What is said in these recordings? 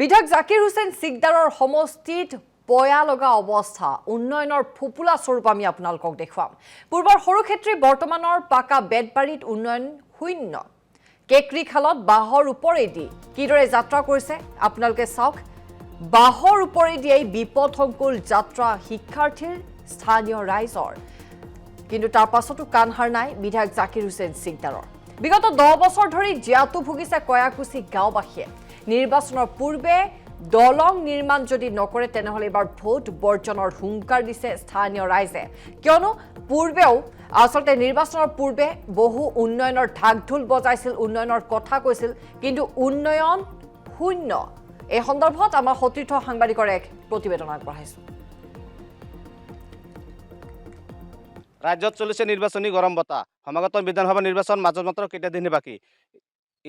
বিধায়ক জাকিৰ হুছেইন সিকদাৰৰ সমষ্টিত বয়া লগা অৱস্থা উন্নয়নৰ ফুপুলা স্বৰূপ আমি আপোনালোকক দেখুৱাম। পূৰ্বৰ সৰুক্ষেত্ৰী বৰ্তমানৰ পাকা বেদবাৰীত উন্নয়ন শূন্য। কেকৰি খালত বাহৰ ওপৰেদি কিদৰে যাত্ৰা কৰিছে আপোনালোকে চাওক। বাহৰ ওপৰেদি এই বিপদসংকুল যাত্ৰা শিক্ষাৰ্থীৰ স্থানীয় ৰাইজৰ, কিন্তু তাৰ পাছতো কাণহাৰ নাই বিধায়ক জাকিৰ হুছেইন সিকদাৰৰ। বিগত 10 বছৰ ধৰি জিয়াতু ভুগিছে কয়াকুছি গাঁওবাসীয়ে। নিৰ্বাচনৰ পূৰ্বে দলং নিৰ্মাণ যদি নকৰে তেনেহ'লে এবাৰ ভোট বৰ্জনৰ হুংকাৰ দিছে স্থানীয় ৰাইজে, কিয়নো পূৰ্বেও আচলতে নিৰ্বাচনৰ পূৰ্বে বহু উন্নয়নৰ ঢাকঢোল বজাইছিল, উন্নয়নৰ কথা কৈছিল, কিন্তু উন্নয়ন শূন্য। এই সন্দৰ্ভত আমাৰ সতীৰ্থ সাংবাদিকৰ এক প্ৰতিবেদন আগবঢ়াইছোঁ। ৰাজ্যত চলিছে নিৰ্বাচনী গৰম বতাহ। সমাগত বিধানসভা নিৰ্বাচন মাজত মাত্ৰ কেইটা দিন বাকী।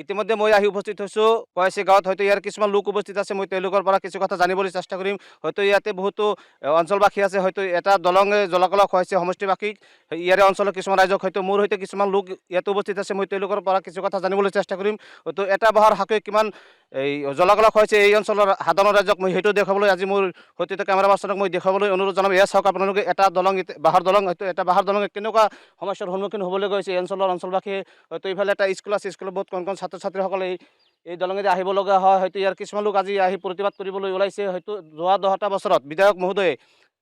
ইতিমধ্যে মই আহি উপস্থিত হৈছোঁ কয়াচি গাঁৱত। হয়তো ইয়াৰ কিছুমান লোক উপস্থিত আছে, মই তেওঁলোকৰ পৰা কিছু কথা জানিবলৈ চেষ্টা কৰিম। হয়তো ইয়াতে বহুতো অঞ্চলবাসী আছে, হয়তো এটা দলঙে জলাকলা খুৱাইছে সমষ্টিবাসীক, ইয়াৰে অঞ্চলৰ কিছুমান ৰাইজক। হয়তো মোৰ সৈতে কিছুমান লোক ইয়াতে উপস্থিত আছে, মই তেওঁলোকৰ পৰা কিছু কথা জানিবলৈ চেষ্টা কৰিম। হয়তো এটা বাহৰ হাকে কিমান এই জলাকলা খুৱাইছে এই অঞ্চলৰ সাধাৰণ ৰাইজক মই সেইটো দেখুৱাবলৈ আজি মোৰ সৈতে কেমেৰা পাৰ্চনক মই দেখুৱাবলৈ অনুৰোধ জনাম। এয়া চাওক আপোনালোকে, এটা দলং, বাঁহৰ দলং, হয়তো এটা বাঁহৰ দলং কেনেকুৱা সমস্যাৰ সন্মুখীন হ'বলৈ গৈছে এই অঞ্চলৰ অঞ্চলবাসীয়ে। হয়তো ইফালে এটা স্কুল আছে, স্কুলত বহুত কণ কণ ছাত্ৰ ছাত্ৰীসকলে এই দলঙেদি আহিব লগা হয়। হয়তো ইয়াৰ কিছুমান লোক আজি আহি প্ৰতিবাদ কৰিবলৈ ওলাইছে। হয়তো যোৱা 10টা বছৰত বিধায়ক মহোদয়ে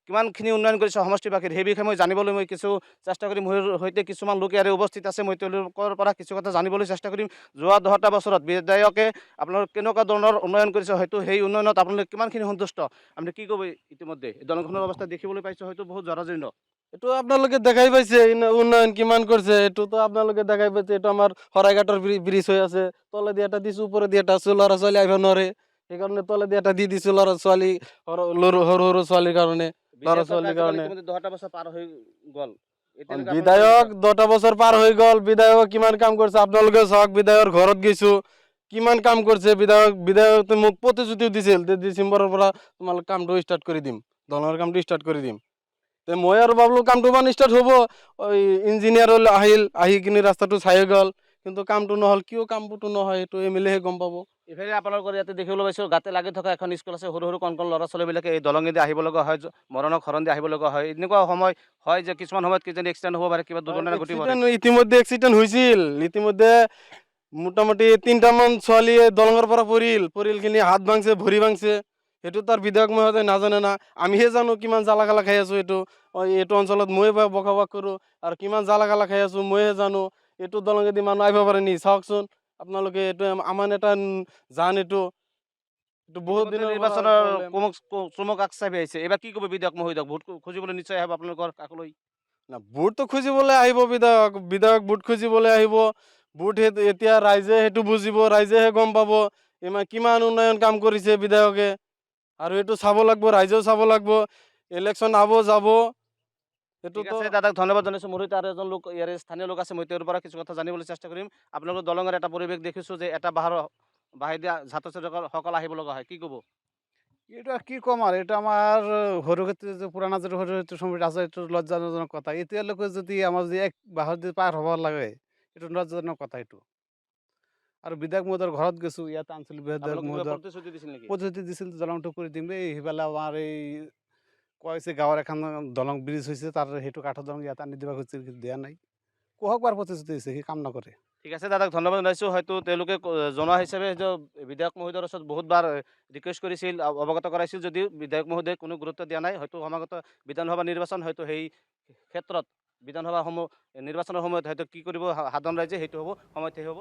কিমানখিনি উন্নয়ন কৰিছে সমষ্টিবাসীৰ, সেই বিষয়ে মই জানিবলৈ মই কিছু চেষ্টা কৰিম। মোৰ সৈতে কিছুমান লোক ইয়াৰে উপস্থিত আছে, মই তেওঁলোকৰ পৰা কিছু কথা জানিবলৈ চেষ্টা কৰিম। যোৱা 10টা বছৰত বিধায়কে আপোনালোক কেনেকুৱা ধৰণৰ উন্নয়ন কৰিছে, হয়তো সেই উন্নয়নত আপোনালোকে কিমানখিনি সন্তুষ্ট, আপুনি কি ক'ব? ইতিমধ্যে এই দলংখনৰ অৱস্থা দেখিবলৈ পাইছোঁ, হয়তো বহুত জৰাজীৰ্ণ। এইটো আপোনালোকে দেখাই পাইছে উন্নয়ন কিমান কৰিছে, এইটোতো আপোনালোকে দেখাই পাইছে। এইটো আমাৰ শৰাইঘাটৰ ব্ৰিজ হৈ আছে, তলেদি এটা দিছোঁ, ওপৰেদি এটা আছোঁ, ল'ৰা ছোৱালী আহিব নোৱাৰে, সেইকাৰণে তলেদি এটা দি দিছোঁ ল'ৰা ছোৱালী, সৰু সৰু ছোৱালীৰ কাৰণে, ল'ৰা ছোৱালীৰ কাৰণে। 10টা বছৰ পাৰ হৈ গ'ল, বিধায়ক 10টা বছৰ পাৰ হৈ গ'ল, বিধায়ক কিমান কাম কৰিছে আপোনালোকে চাওক। বিধায়কৰ ঘৰত গৈছোঁ, কিমান কাম কৰিছে বিধায়ক। বিধায়কে মোক প্ৰতিশ্ৰুতিও দিছিল যে ডিচেম্বৰৰ পৰা তোমালোক কামটো ষ্টাৰ্ট কৰি দিম, দলঙৰ কামটো ষ্টাৰ্ট কৰি দিম। তে মই আৰু ভাবলো কামটো মানে ষ্টাৰ্ট হ'ব, ইঞ্জিনিয়াৰ আহি কিনে ৰাস্তাটো চাই গ'ল, কিন্তু কামটো নহ'ল। কিয় কামটো নহয় সেইটো MLA হে গম পাব। ইফালে আপোনালোকৰ ইয়াতে দেখিবলৈ পাইছোঁ গাতে লাগি থকা এখন স্কুল আছে, সৰু সৰু কণ কণ ল'ৰা ছোৱালীবিলাকে এই দলঙেদি আহিব লগা হয়, মৰণৰ খৰণ দি আহিব লগা হয়। এনেকুৱা সময় হয় যে কিছুমান সময়ত কিজানি এক্সিডেণ্ট হ'ব পাৰে, কিবা দুৰ্ঘটনা ঘটিব পাৰে। ইতিমধ্যে এক্সিডেণ্ট হৈছিল, ইতিমধ্যে মোটামুটি 3টামান ছোৱালীয়ে দলঙৰ পৰা পৰিল কিনি হাত ভাঙছে, ভৰি ভাঙছে। সেইটো তাৰ বিধায়ক মহোদয় নাজানে না, আমিহে জানো কিমান জ্বালা গালা খাই আছোঁ। এইটো অঞ্চলত ময়ে বসবাস কৰোঁ, আৰু কিমান জ্বালা গালা খাই আছোঁ ময়ে জানো। এইটো দলঙেদি মানুহ আহিব পাৰে নি চাওকচোন আপোনালোকে। এইটো আমাৰ এটা জান, এইটো বহুত দিনৰ নিৰ্বাচনৰ চুমক আকচাপি আহিছে। এইবাৰ কি ক'ব বিধায়ক মহোদয়ক? ভোট খুজিবলৈ নিশ্চয় আহিব আপোনালোকৰ কাষলৈ। না, ভোটটো খুজিবলৈ আহিব বিধায়ক ভোট খুজিবলৈ আহিব। ভোট এতিয়া ৰাইজে সেইটো বুজিব, ৰাইজেহে গম পাব ইমান কিমান উন্নয়ন কাম কৰিছে বিধায়কে। আৰু এইটো চাব লাগিব, ৰাইজেও চাব লাগিব। ইলেকশ্যন যাব। ঠিক আছে দাদাক ধন্যবাদ জনাইছোঁ। মোৰ সৈতে আৰু এজন লোক ইয়াৰে স্থানীয় লোক আছে, মই তেওঁৰ পৰা কিছু কথা জানিবলৈ চেষ্টা কৰিম। আপোনালোকৰ দলঙৰ এটা পৰিৱেশ দেখিছোঁ যে এটা বাঁহেদি ছাত্ৰ ছাত্ৰীসকল আহিব লগা হয়, কি ক'ব? এটা কি কম আৰ, এটা আমাৰ সৰুক্ষেত্ৰী যে পুৰাণা যে সৰুক্ষেত্ৰী সমষ্টি আছে, এইটো লজ্জাজনক কথা। এতিয়ালৈকে যদি আমাৰ যদি এক বাহৰ যদি পাৰ হ'ব লাগে, এইটো লজ্জাজনক কথা এইটো। আৰু বিধায়ক মহোদয়ৰ ঘৰত গৈছোঁ, ইয়াত আঞ্চলিক বিধায়ক মহোদয়ক প্ৰতিশ্ৰুতি দিছিল নেকি? প্ৰতিশ্ৰুতি দিছিল দলংটো কৰি দিম। এই সিফালে আমাৰ এই কৈছে গাঁৱৰ এখন দলং ব্ৰিজ হৈছে, তাৰ সেইটো কাঠৰ দলং ইয়াত আনি দিব খুজিছিল, কিন্তু দিয়া নাই। কোহকবাৰ প্ৰতিশ্ৰুতি দিছে, সি কাম নকৰে। ঠিক আছে দাদাক ধন্যবাদ জনাইছোঁ। হয়তো তেওঁলোকে জনোৱা হিচাপে বিধায়ক মহোদয়ৰ ওচৰত বহুতবাৰ ৰিকুৱেষ্ট কৰিছিল, অৱগত কৰাইছিল, যদিও বিধায়ক মহোদয়ে কোনো গুৰুত্ব দিয়া নাই। হয়তো সমাগত বিধানসভা নিৰ্বাচন, হয়তো সেই ক্ষেত্ৰত নিৰ্বাচনৰ সময়ত হয়তো কি কৰিব সাধাৰণ ৰাইজে সেইটো হ'ব, সময়ত সেই হ'ব।